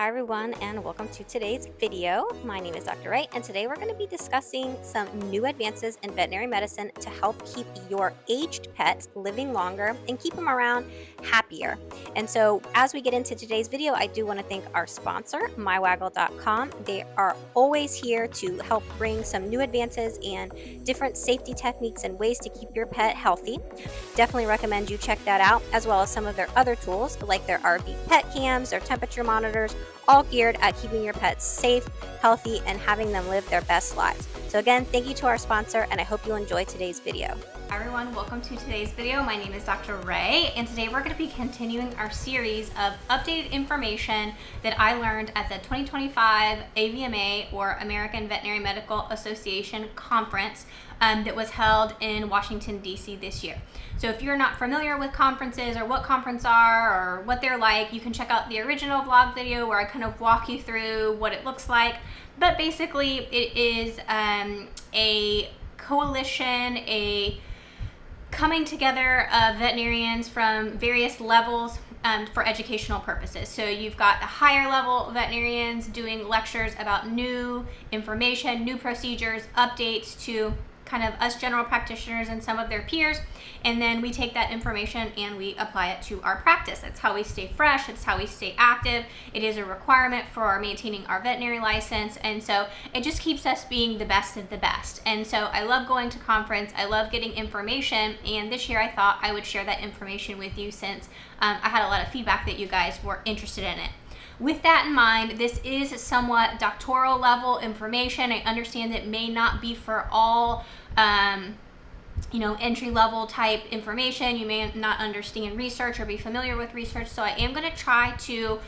Hi everyone, and welcome to today's video. My name is Dr. Wright, and today we're going to be discussing some new advances in veterinary medicine to help keep your aged pets living longer and keep them around happier. And so as we get into today's video, I do want to thank our sponsor, mywaggle.com. They are always here to help bring some new advances and different safety techniques and ways to keep your pet healthy. Definitely recommend you check that out, as well as some of their other tools like their RV pet cams, their temperature monitors, all geared at keeping your pets safe, healthy, and having them live their best lives. So again, thank you to our sponsor, and I hope you enjoy today's video. Hi everyone, welcome to today's video. My name is Dr. Ray, and today we're going to be continuing our series of updated information that I learned at the 2025 AVMA, or American Veterinary Medical Association conference that was held in Washington, D.C. this year. So if you're not familiar with conferences or what conferences are or what they're like, you can check out the original vlog video where I kind of walk you through what it looks like. But basically it is a coalition, a coming together of veterinarians from various levels for educational purposes. So you've got the higher level veterinarians doing lectures about new information, new procedures, updates to kind of us general practitioners and some of their peers, and then we take that information and we apply it to our practice. That's how we stay fresh, it's how we stay active. It is a requirement for maintaining our veterinary license, and so it just keeps us being the best of the best. And so I love going to conference, I love getting information, and this year I thought I would share that information with you since I had a lot of feedback that you guys were interested in it. With that in mind, this is somewhat doctoral level information. I understand it may not be for all entry-level type information. You may not understand research or be familiar with research, so I am going to try to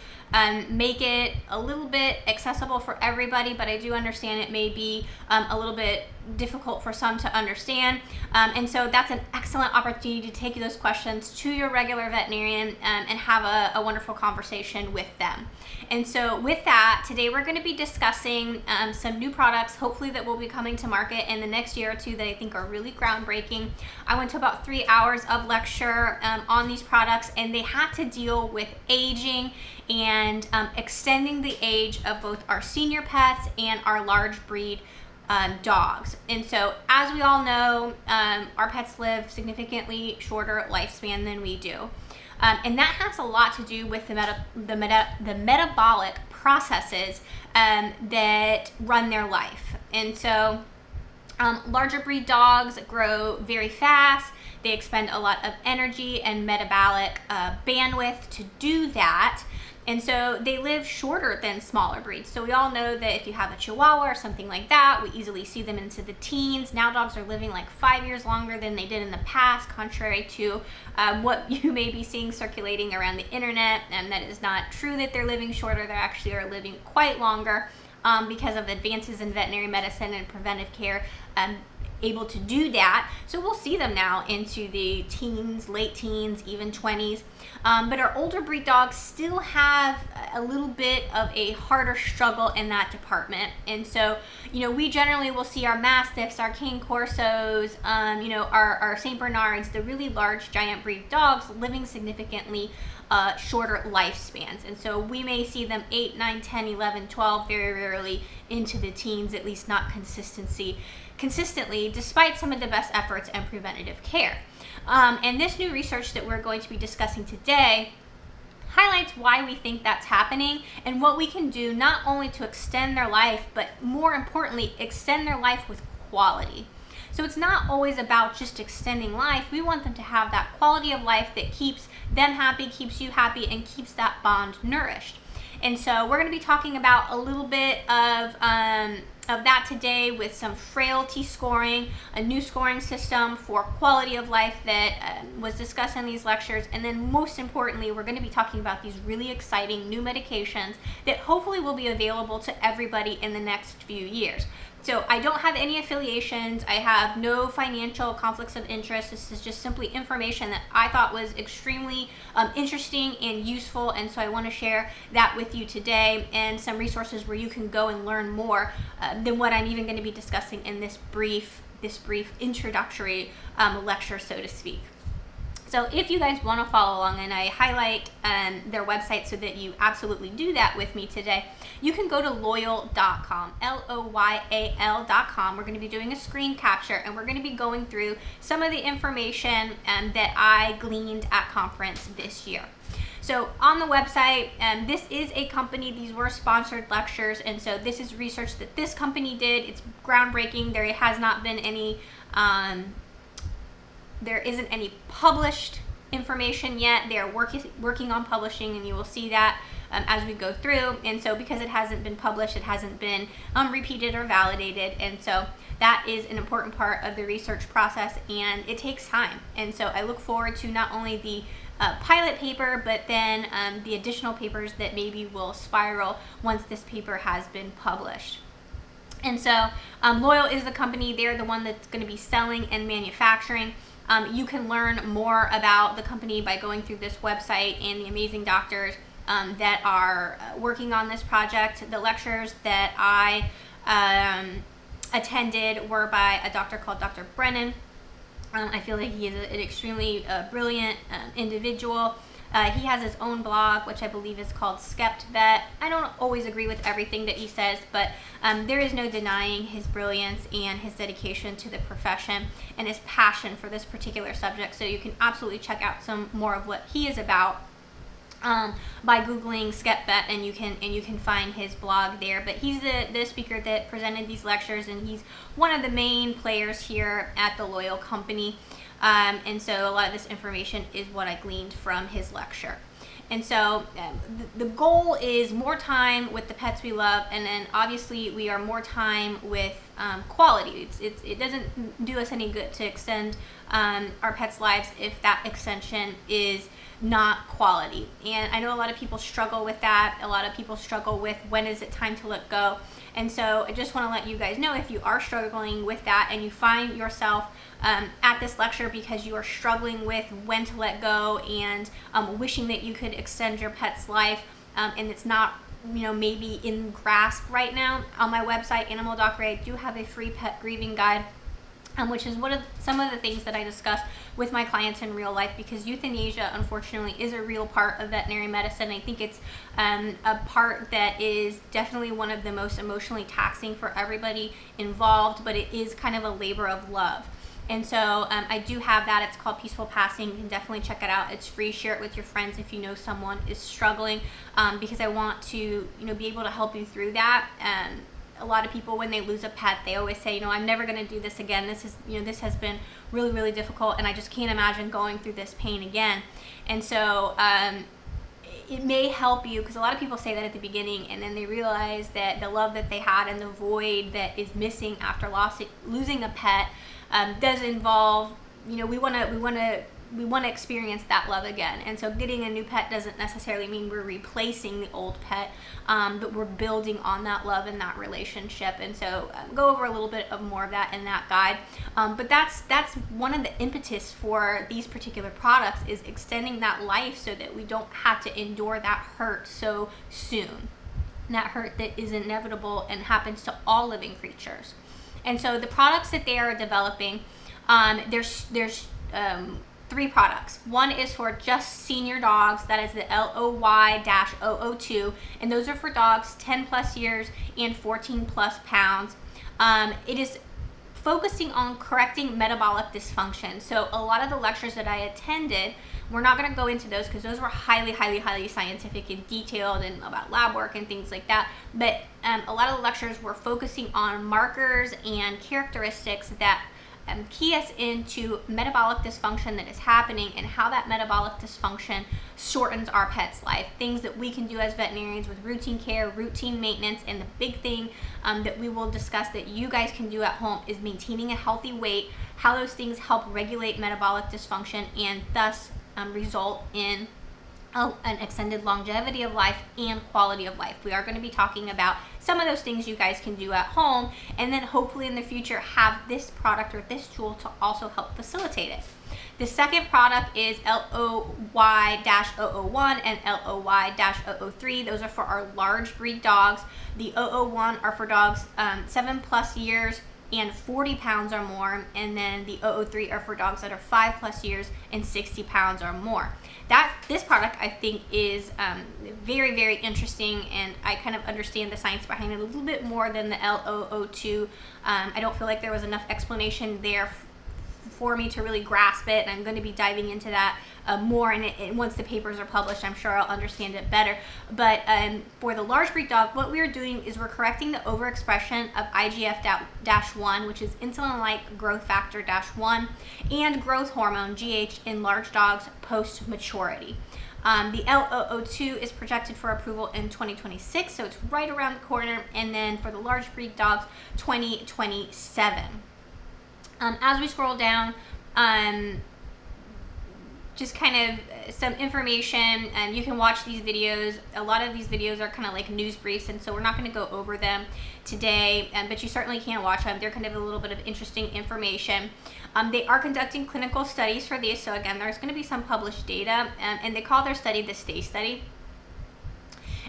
make it a little bit accessible for everybody, but I do understand it may be a little bit difficult for some to understand, and so that's an excellent opportunity to take those questions to your regular veterinarian and have a wonderful conversation with them. And so with that, today we're going to be discussing some new products, hopefully that will be coming to market in the next year or two, that I think are really groundbreaking. I went to about 3 hours of lecture on these products, and they have to deal with aging and extending the age of both our senior pets and our large breed dogs. And so as we all know, our pets live significantly shorter lifespan than we do. And that has a lot to do with the metabolic processes that run their life. And so larger breed dogs grow very fast. They expend a lot of energy and metabolic bandwidth to do that. And so they live shorter than smaller breeds. So we all know that if you have a Chihuahua or something like that, we easily see them into the teens. Now dogs are living like 5 years longer than they did in the past, contrary to what you may be seeing circulating around the internet. And that is not true that they're living shorter. They actually are living quite longer because of advances in veterinary medicine and preventive care. Able to do that. So we'll see them now into the teens, late teens, even 20s. But our older breed dogs still have a little bit of a harder struggle in that department. And so, we generally will see our Mastiffs, our Cane Corsos, our St. Bernards, the really large giant breed dogs living significantly shorter lifespans. And so we may see them 8, 9, 10, 11, 12, very rarely into the teens, at least not consistently, despite some of the best efforts and preventative care. And this new research that we're going to be discussing today highlights why we think that's happening and what we can do not only to extend their life, but more importantly, extend their life with quality. So it's not always about just extending life. We want them to have that quality of life that keeps them happy, keeps you happy, and keeps that bond nourished. And so we're going to be talking about a little bit of that today with some frailty scoring, a new scoring system for quality of life that was discussed in these lectures. And then most importantly, we're going to be talking about these really exciting new medications that hopefully will be available to everybody in the next few years. So I don't have any affiliations. I have no financial conflicts of interest. This is just simply information that I thought was extremely interesting and useful. And so I want to share that with you today, and some resources where you can go and learn more than what I'm even going to be discussing in this brief introductory lecture, so to speak. So if you guys want to follow along, and I highlight their website so that you absolutely do that with me today, you can go to loyal.com, LOYAL.com. We're going to be doing a screen capture, and we're going to be going through some of the information that I gleaned at conference this year. So on the website, this is a company, these were sponsored lectures, and so this is research that this company did. It's groundbreaking. There has not been any there isn't any published information yet. They are working on publishing, and you will see that as we go through. And so because it hasn't been published, it hasn't been repeated or validated. And so that is an important part of the research process, and it takes time. And so I look forward to not only the pilot paper, but then the additional papers that maybe will spiral once this paper has been published. And so Loyal is the company. They're the one that's going to be selling and manufacturing. You can learn more about the company by going through this website and the amazing doctors that are working on this project. The lectures that I attended were by a doctor called Dr. Brennan. I feel like he is an extremely brilliant individual. He has his own blog, which I believe is called Skept Vet. I don't always agree with everything that he says, but there is no denying his brilliance and his dedication to the profession and his passion for this particular subject. So you can absolutely check out some more of what he is about by Googling Skept Vet, and you can find his blog there. But he's the speaker that presented these lectures, and he's one of the main players here at the Loyal Company. And so a lot of this information is what I gleaned from his lecture. And so the goal is more time with the pets we love, and then obviously we are more time with quality. It doesn't do us any good to extend our pets' lives if that extension is not quality. And I know a lot of people struggle with that. A lot of people struggle with when is it time to let go. And so I just want to let you guys know, if you are struggling with that and you find yourself at this lecture because you are struggling with when to let go and wishing that you could extend your pet's life, and it's not maybe in grasp right now, on my website, Animal Doc Ray, I do have a free pet grieving guide, which is some of the things that I discuss with my clients in real life, because euthanasia, unfortunately, is a real part of veterinary medicine. I think it's a part that is definitely one of the most emotionally taxing for everybody involved, but it is kind of a labor of love. And so I do have that. It's called Peaceful Passing. You can definitely check it out. It's free. Share it with your friends if you know someone is struggling, because I want to be able to help you through that. A lot of people, when they lose a pet, they always say, I'm never going to do this again. This has been really, really difficult, and I just can't imagine going through this pain again. And so it may help you, because a lot of people say that at the beginning, and then they realize that the love that they had and the void that is missing after losing a pet does involve, we want to experience that love again. And so getting a new pet doesn't necessarily mean we're replacing the old pet, but we're building on that love and that relationship. And so go over a little bit of more of that in that guide. But that's one of the impetus for these particular products, is extending that life so that we don't have to endure that hurt so soon. That hurt that is inevitable and happens to all living creatures. And so the products that they are developing, there's 3 products. One is for just senior dogs. That is the LOY-002, and those are for dogs 10 plus years and 14 plus pounds. It is focusing on correcting metabolic dysfunction. So a lot of the lectures that I attended, we're not going to go into those because those were highly, highly, highly scientific and detailed and about lab work and things like that. But a lot of the lectures were focusing on markers and characteristics that key us into metabolic dysfunction that is happening, and how that metabolic dysfunction shortens our pet's life. Things that we can do as veterinarians with routine care, routine maintenance, and the big thing that we will discuss that you guys can do at home is maintaining a healthy weight, how those things help regulate metabolic dysfunction and thus result in an extended longevity of life and quality of life. We are going to be talking about some of those things you guys can do at home, and then hopefully in the future have this product or this tool to also help facilitate it. The second product is LOY-001 and LOY-003. Those are for our large breed dogs. The 001 are for dogs 7 plus years and 40 pounds or more, and then the 003 are for dogs that are 5+ years and 60 pounds or more. This product I think is very, very interesting, and I kind of understand the science behind it a little bit more than the L002. I don't feel like there was enough explanation there for me to really grasp it, and I'm going to be diving into that more, and once the papers are published, I'm sure I'll understand it better. But for the large breed dog, what we're doing is we're correcting the overexpression of IGF-1, which is insulin-like growth factor-1, and growth hormone, GH, in large dogs post-maturity. The L002 is projected for approval in 2026, so it's right around the corner, and then for the large breed dogs, 2027. As we scroll down, just kind of some information, you can watch these videos. A lot of these videos are kind of like news briefs, and so we're not going to go over them today, but you certainly can watch them. They're kind of a little bit of interesting information. They are conducting clinical studies for these, so again, there's going to be some published data, and they call their study the STAY study.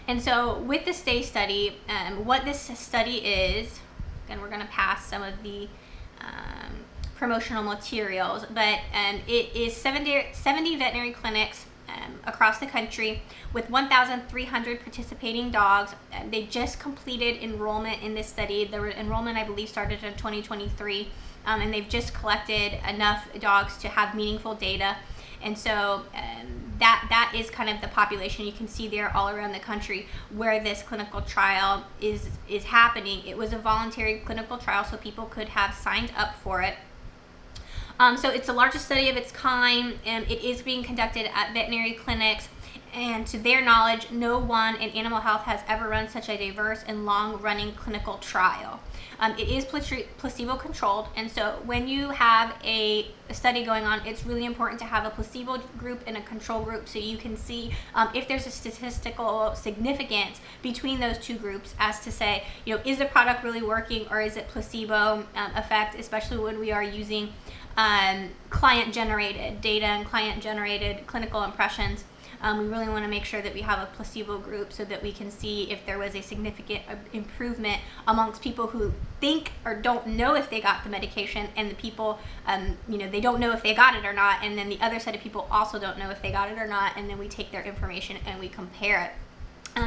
And so with the STAY study, what this study is, again, we're going to pass some of the promotional materials, but it is 70 veterinary clinics across the country with 1,300 participating dogs. They just completed enrollment in this study. The enrollment, I believe, started in 2023, and they've just collected enough dogs to have meaningful data. And so that is kind of the population you can see there all around the country where this clinical trial is happening. It was a voluntary clinical trial, so people could have signed up for it. So it's the largest study of its kind, and it is being conducted at veterinary clinics. And to their knowledge, no one in animal health has ever run such a diverse and long-running clinical trial. It is placebo-controlled, and so when you have a study going on, it's really important to have a placebo group and a control group so you can see if there's a statistical significance between those two groups as to say, is the product really working, or is it placebo effect, especially when we are using client-generated data and client-generated clinical impressions. We really want to make sure that we have a placebo group so that we can see if there was a significant improvement amongst people who think or don't know if they got the medication, and the people, they don't know if they got it or not, and then the other set of people also don't know if they got it or not, and then we take their information and we compare it.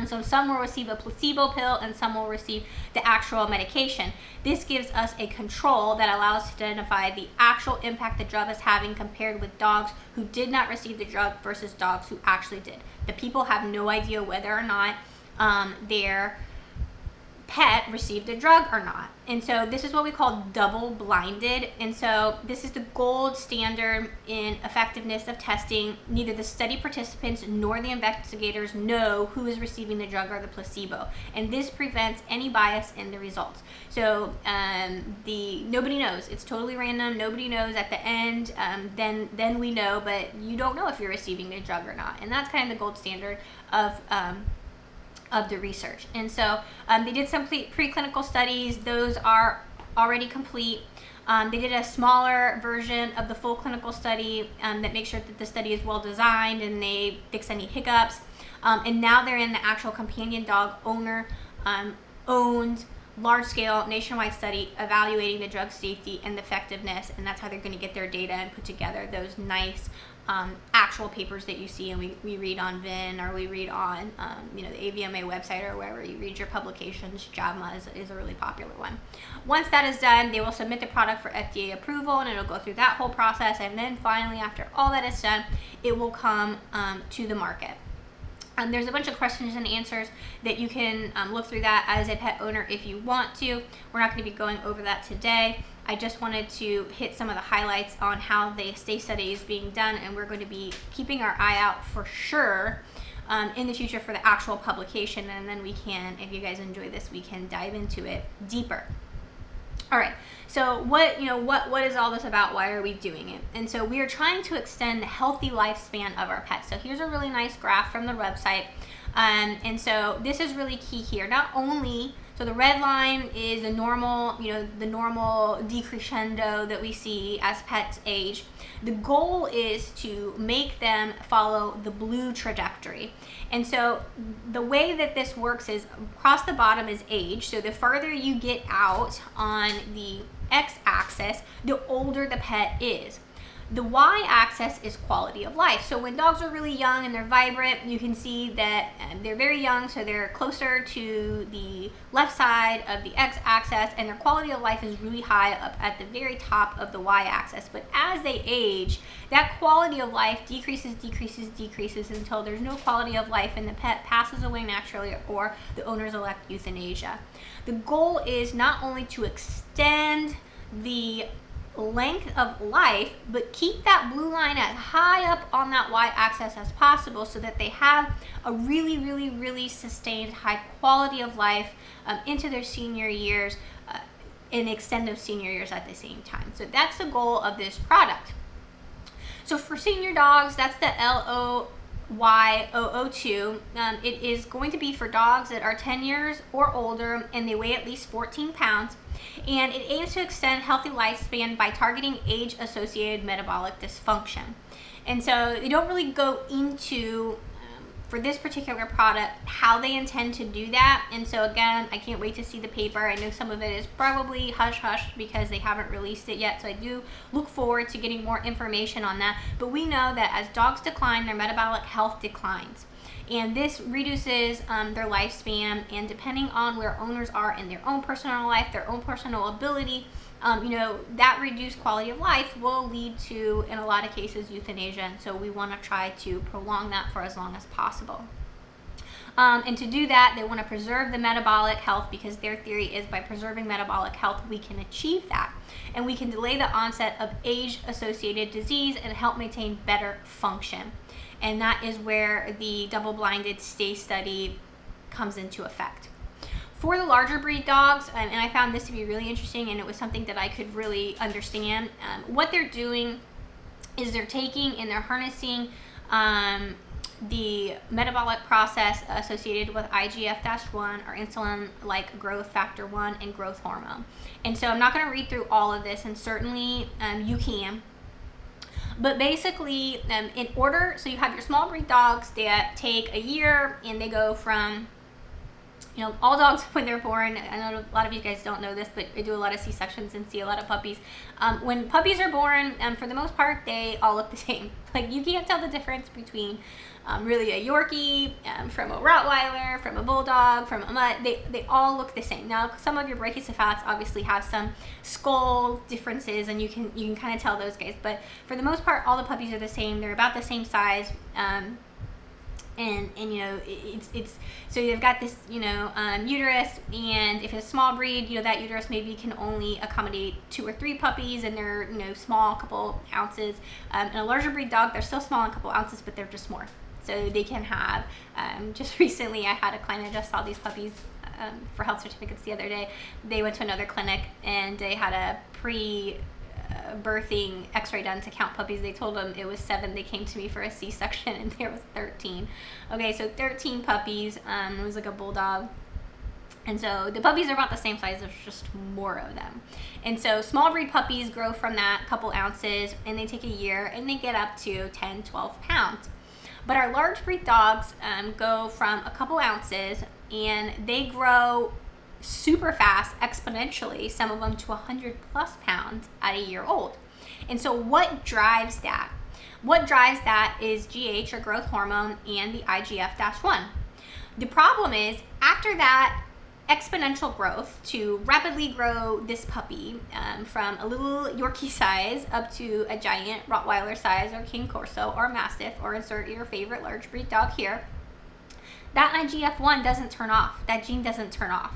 So some will receive a placebo pill and some will receive the actual medication. This gives us a control that allows us to identify the actual impact the drug is having compared with dogs who did not receive the drug versus dogs who actually did. The people have no idea whether or not their pet received the drug or not. And so this is what we call double-blinded. And so this is the gold standard in effectiveness of testing. Neither the study participants nor the investigators know who is receiving the drug or the placebo. And this prevents any bias in the results. So nobody knows. It's totally random. Nobody knows at the end. Then we know, but you don't know if you're receiving the drug or not. And that's kind of the gold standard of the research. And so they did some preclinical studies. Those are already complete. They did a smaller version of the full clinical study that makes sure that the study is well designed and they fix any hiccups. And now they're in the actual companion dog owner owned large-scale nationwide study evaluating the drug safety and effectiveness, and that's how they're going to get their data and put together those nice actual papers that you see and we read on VIN, or we read on the AVMA website, or wherever you read your publications. JAVMA is a really popular one. Once that is done, they will submit the product for FDA approval, and it'll go through that whole process, and then finally, after all that is done, it will come to the market. There's a bunch of questions and answers that you can look through that as a pet owner if you want to. We're not going to be going over that today. I just wanted to hit some of the highlights on how the STAY study is being done, and we're going to be keeping our eye out for sure in the future for the actual publication, and then we can, if you guys enjoy this, we can dive into it deeper. All right, so what is all this about? Why are we doing it? And so we are trying to extend the healthy lifespan of our pets. So here's a really nice graph from the website. And so this is really key here. Not only, so the red line is the normal, the normal decrescendo that we see as pets age. The goal is to make them follow the blue trajectory. And so the way that this works is across the bottom is age. So the further you get out on the x-axis, the older the pet is. The y-axis is quality of life. So when dogs are really young and they're vibrant, you can see that they're very young, so they're closer to the left side of the x-axis, and their quality of life is really high up at the very top of the y-axis. But as they age, that quality of life decreases until there's no quality of life and the pet passes away naturally or the owners elect euthanasia. The goal is not only to extend the length of life, but keep that blue line as high up on that y-axis as possible so that they have a really sustained high quality of life into their senior years and extend those senior years at the same time. So that's the goal of this product. So for senior dogs, that's the LOY002. It is going to be for dogs that are 10 years or older and they weigh at least 14 pounds. And it aims to extend healthy lifespan by targeting age-associated metabolic dysfunction. And so they don't really go into, for this particular product, how they intend to do that. And so again, I can't wait to see the paper. I know some of it is probably hush-hush because they haven't released it yet. So I do look forward to getting more information on that. But we know that as dogs decline, their metabolic health declines. And this reduces their lifespan, and depending on where owners are in their own personal life, their own personal ability, that reduced quality of life will lead to, in a lot of cases, euthanasia. And so we want to try to prolong that for as long as possible. And to do that, they want to preserve the metabolic health because their theory is by preserving metabolic health, we can achieve that. And we can delay the onset of age-associated disease and help maintain better function. And that is where the double-blinded stay study comes into effect. For the larger breed dogs, and I found this to be really interesting, and it was something that I could really understand, what they're doing is they're taking and they're harnessing the metabolic process associated with IGF-1 or insulin-like growth factor 1 and growth hormone. And so I'm not going to read through all of this, and certainly you can. But basically, in order, so you have your small breed dogs that take a year and they go from, all dogs when they're born, I know a lot of you guys don't know this, but I do a lot of C-sections and see a lot of puppies. When puppies are born, for the most part, they all look the same. Like, you can't tell the difference between really a Yorkie, from a Rottweiler, from a Bulldog, from a Mutt. They all look the same. Now, some of your brachycephalics obviously have some skull differences, and you can kind of tell those guys. But for the most part, all the puppies are the same. They're about the same size. And it's so you've got this uterus, and if it's a small breed, that uterus maybe can only accommodate 2 or 3 puppies, and they're small, a couple ounces. And a larger breed dog, they're still small, a couple ounces, but they're just more. So they can have. Just recently, I had a client. I just saw these puppies for health certificates the other day. They went to another clinic and they had a birthing x-ray done to count puppies. They told them it was 7. They came to me for a C-section and there was 13. Okay, so 13 puppies. It was like a bulldog. And so the puppies are about the same size. There's just more of them. And so small breed puppies grow from that couple ounces, and they take a year and they get up to 10, 12 pounds. But our large breed dogs go from a couple ounces and they grow super fast, exponentially, some of them to 100 plus pounds at a year old. And so what drives that? What drives that is GH, or growth hormone, and the IGF-1. The problem is, after that exponential growth to rapidly grow this puppy from a little Yorkie size up to a giant Rottweiler size, or King Corso, or Mastiff, or insert your favorite large breed dog here, that IGF-1 doesn't turn off. That gene doesn't turn off.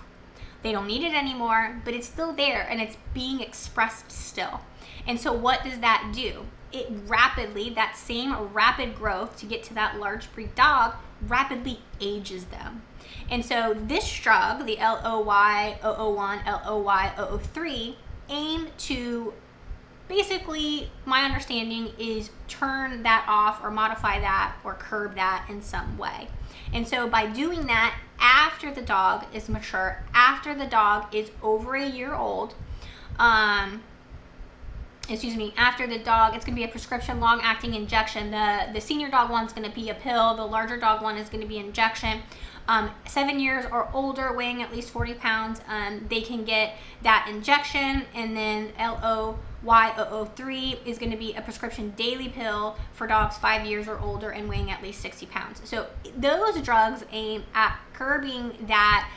They don't need it anymore, but it's still there and it's being expressed still. And so what does that do? It rapidly, that same rapid growth to get to that large breed dog, rapidly ages them. And so this drug, the LOY001, LOY003, aim to basically, my understanding is turn that off or modify that or curb that in some way. And so by doing that after the dog is mature, after the dog is over a year old, after the dog, it's going to be a prescription long-acting injection. The senior dog one's going to be a pill. The larger dog one is going to be injection. 7 years or older, weighing at least 40 pounds, they can get that injection. And then LOY003 is going to be a prescription daily pill for dogs 5 years or older and weighing at least 60 pounds. So those drugs aim at curbing that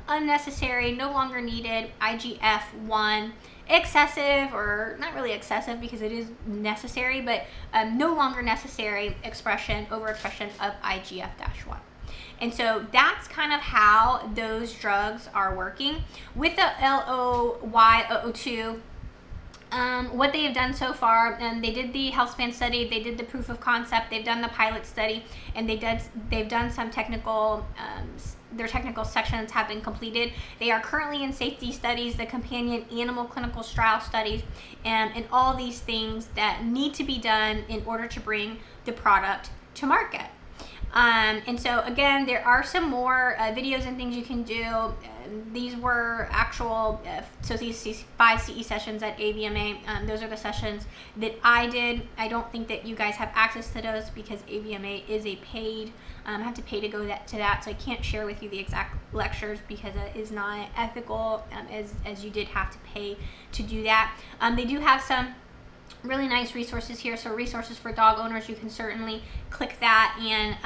unnecessary, no longer needed IGF-1 excessive, or not really excessive because it is necessary, but no longer necessary overexpression of IGF-1. And so that's kind of how those drugs are working. With the LOY002, what they have done so far, they did the health span study, they did the proof of concept, they've done the pilot study, and they've done some technical, their technical sections have been completed. They are currently in safety studies, the companion animal clinical trial studies, and all these things that need to be done in order to bring the product to market. And so again, there are some more videos and things you can do. These were actual, so these 5 CE sessions at AVMA, those are the sessions that I did. I don't think that you guys have access to those because AVMA is a paid, I have to pay to go to that, so I can't share with you the exact lectures because it is not ethical, as you did have to pay to do that. They do have some really nice resources here. So resources for dog owners, you can certainly click that and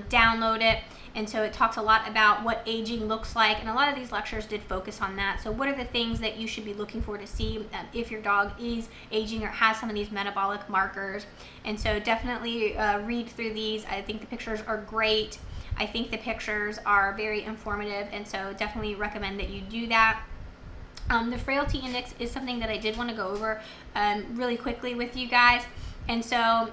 download it. And so it talks a lot about what aging looks like, and a lot of these lectures did focus on that. So what are the things that you should be looking for to see if your dog is aging or has some of these metabolic markers. And so definitely read through these. I think the pictures are great. I think the pictures are very informative, and so definitely recommend that you do that. The frailty index is something that I did want to go over really quickly with you guys. And so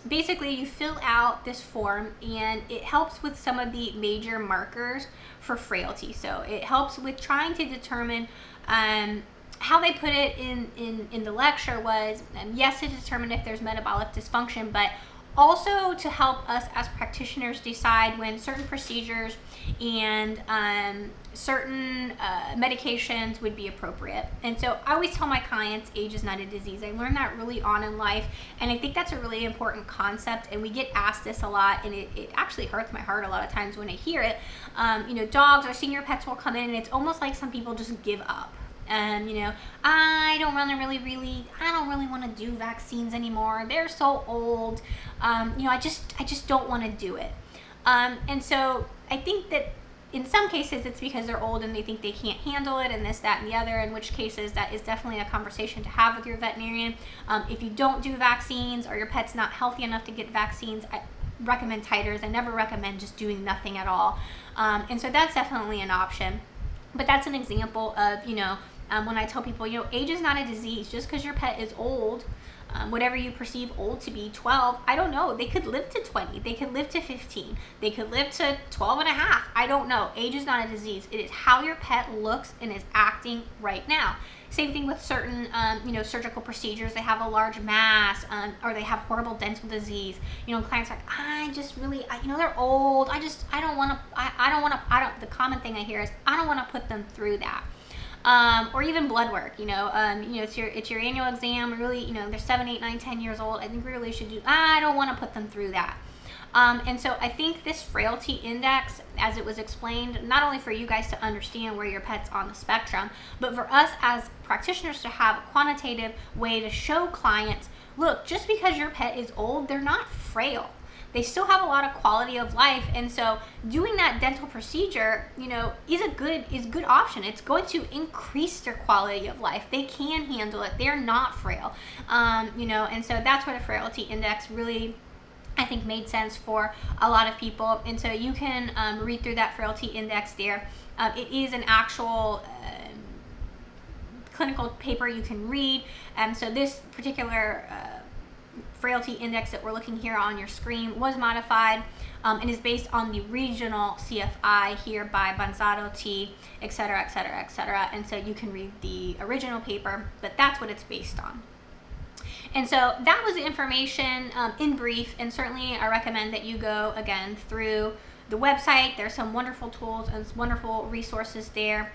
basically you fill out this form, and it helps with some of the major markers for frailty. So it helps with trying to determine how they put it in the lecture was, yes, to determine if there's metabolic dysfunction, but also to help us as practitioners decide when certain procedures and certain medications would be appropriate. And so I always tell my clients, age is not a disease. I learned that really on in life, and I think that's a really important concept, and we get asked this a lot, and it actually hurts my heart a lot of times when I hear it. Dogs or senior pets will come in, and it's almost like some people just give up. I don't really want to do vaccines anymore. They're so old. I just don't want to do it. And so I think that in some cases it's because they're old and they think they can't handle it, and this, that, and the other, in which cases that is definitely a conversation to have with your veterinarian. If you don't do vaccines, or your pet's not healthy enough to get vaccines, I recommend titers. I never recommend just doing nothing at all. And so that's definitely an option. But that's an example of, when I tell people, age is not a disease. Just because your pet is old, whatever you perceive old to be, 12, I don't know. They could live to 20. They could live to 15. They could live to 12 and a half. I don't know. Age is not a disease. It is how your pet looks and is acting right now. Same thing with certain, surgical procedures. They have a large mass, or they have horrible dental disease. Clients are like, they're old. The common thing I hear is, I don't want to put them through that. Or even blood work, it's your annual exam. Really, they're 7, 8, 9, 10 years old. I think we really should do, I don't want to put them through that. And so I think this frailty index, as it was explained, not only for you guys to understand where your pet's on the spectrum, but for us as practitioners to have a quantitative way to show clients, look, just because your pet is old, they're not frail. They still have a lot of quality of life, and so doing that dental procedure, is a good option. It's going to increase their quality of life. They can handle it. They're not frail, and so that's where the frailty index really, I think, made sense for a lot of people. And so you can read through that frailty index there. It is an actual clinical paper you can read. So this particular frailty index that we're looking here on your screen was modified and is based on the regional CFI here by Banzato T, et cetera, et cetera, et cetera. And so you can read the original paper, but that's what it's based on. And so that was the information in brief, and certainly I recommend that you go again through the website. There's some wonderful tools and wonderful resources there.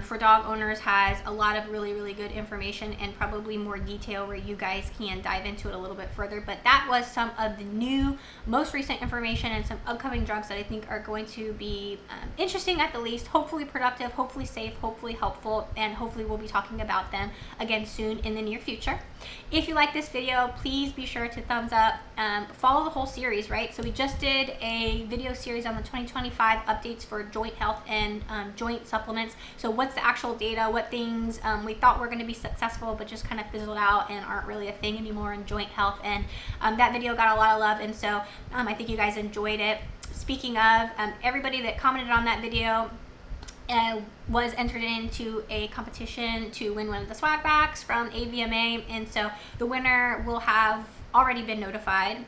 For dog owners, has a lot of really good information and probably more detail where you guys can dive into it a little bit further. But that was some of the new, most recent information and some upcoming drugs that I think are going to be interesting at the least, hopefully productive, hopefully safe, hopefully helpful, and hopefully we'll be talking about them again soon in the near future. If you like this video, please be sure to thumbs up. Follow the whole series, right? So we just did a video series on the 2025 updates for joint health and joint supplements. So what's the actual data, what things we thought were going to be successful but just kind of fizzled out and aren't really a thing anymore in joint health. And that video got a lot of love, and so I think you guys enjoyed it. Speaking of, everybody that commented on that video was entered into a competition to win one of the swag bags from AVMA, and so the winner will have already been notified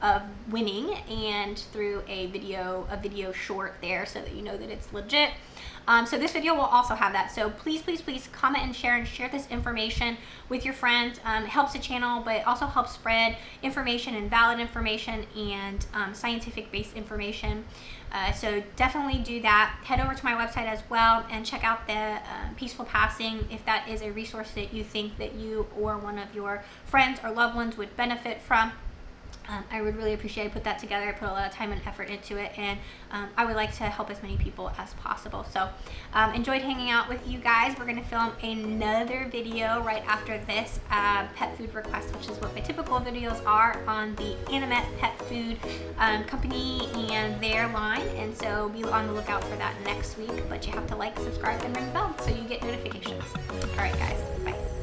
of winning, and through a video short there, so that you know that it's legit. So this video will also have that. So please comment and share this information with your friends. It helps the channel, but it also helps spread information and valid information and scientific-based information. So definitely do that. Head over to my website as well and check out the Peaceful Passing if that is a resource that you think that you or one of your friends or loved ones would benefit from. I would really appreciate it. I put that together. I put a lot of time and effort into it, and I would like to help as many people as possible. So enjoyed hanging out with you guys. We're going to film another video right after this pet food request, which is what my typical videos are on the Animet Pet Food company and their line. And so be on the lookout for that next week. But you have to like, subscribe, and ring the bell so you get notifications. All right, guys. Bye.